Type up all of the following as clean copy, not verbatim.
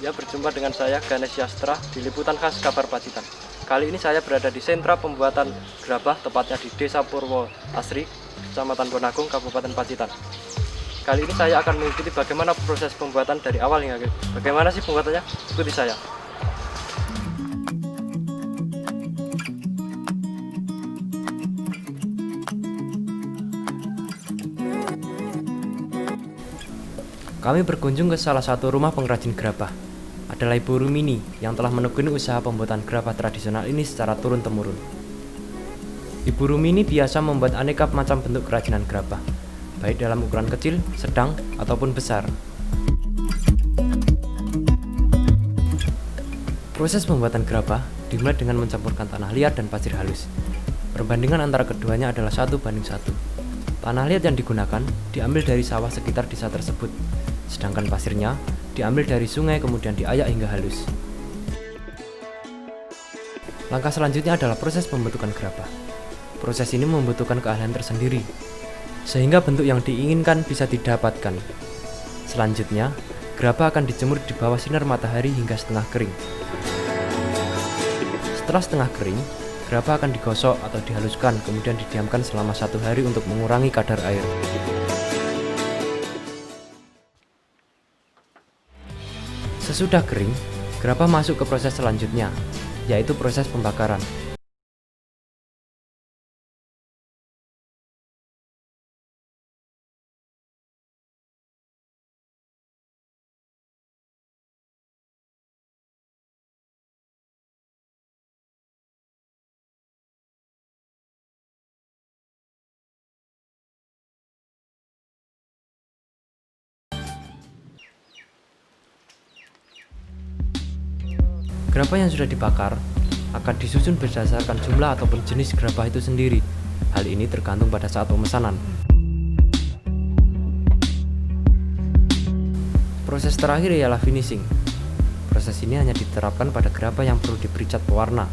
Ya, berjumpa dengan saya Ganesh Yastra di liputan khas Kabar Pacitan. Kali ini saya berada di sentra pembuatan gerabah, tepatnya di Desa Purwo Asri, Kecamatan Bonagung, Kabupaten Pacitan. Kali ini saya akan mengikuti bagaimana proses pembuatan dari awal hingga akhir. Bagaimana sih pembuatannya? Ikuti saya. Kami berkunjung ke salah satu rumah pengrajin gerabah. Adalah Ibu Rumini yang telah menekuni usaha pembuatan gerabah tradisional ini secara turun-temurun. Ibu Rumini biasa membuat aneka macam bentuk kerajinan gerabah, baik dalam ukuran kecil, sedang, ataupun besar. Proses pembuatan gerabah dimulai dengan mencampurkan tanah liat dan pasir halus. Perbandingan antara keduanya adalah 1:1. Tanah liat yang digunakan diambil dari sawah sekitar desa tersebut, sedangkan pasirnya diambil dari sungai kemudian diayak hingga halus. Langkah selanjutnya adalah proses pembentukan gerabah. Proses ini membutuhkan keahlian tersendiri, sehingga bentuk yang diinginkan bisa didapatkan. Selanjutnya, gerabah akan dijemur di bawah sinar matahari hingga setengah kering. Setelah setengah kering, gerabah akan digosok atau dihaluskan, kemudian didiamkan selama 1 hari untuk mengurangi kadar air. Sesudah kering, gerabah masuk ke proses selanjutnya, yaitu proses pembakaran. Gerabah yang sudah dibakar akan disusun berdasarkan jumlah ataupun jenis gerabah itu sendiri. Hal ini tergantung pada saat pemesanan. Proses terakhir ialah finishing. Proses ini hanya diterapkan pada gerabah yang perlu diberi cat pewarna.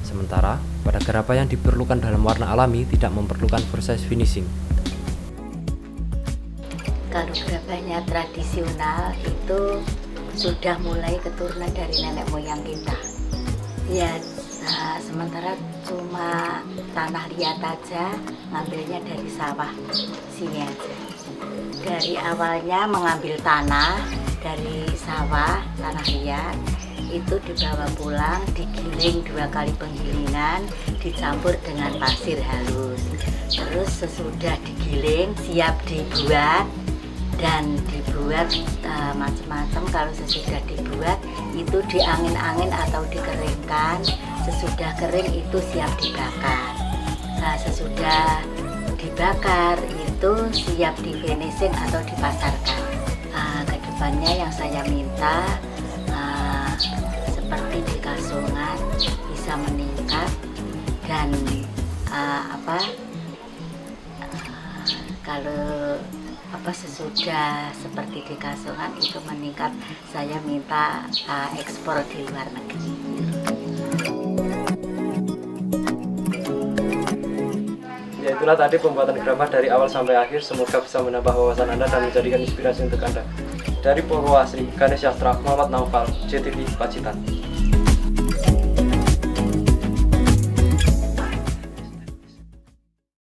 Sementara pada gerabah yang diperlukan dalam warna alami tidak memerlukan proses finishing. Kalau gerabahnya tradisional itu sudah mulai keturunan dari nenek moyang kita. Ya, sementara cuma tanah liat aja, ngambilnya dari sawah sini aja. Dari awalnya mengambil tanah dari sawah, tanah liat, itu dibawa pulang, digiling 2 kali penggilingan, dicampur dengan pasir halus. Terus sesudah digiling, siap dibuat. Dan dibuat macam-macam. Kalau sesudah dibuat itu diangin-angin atau dikeringkan. Sesudah kering itu siap dibakar. Nah, sesudah dibakar itu siap di finishing atau dipasarkan. Kedepannya yang saya minta seperti di Kasongan bisa meningkat dan kalau sesudah seperti di Kasongan itu meningkat, saya minta ekspor di luar negeri. Ya, itulah tadi pembuatan gerabah dari awal sampai akhir. Semoga bisa menambah wawasan Anda dan menjadikan inspirasi untuk Anda. Dari Purwo Asri, Ganesh Yastra, Muhammad Naufal, JTV Pacitan.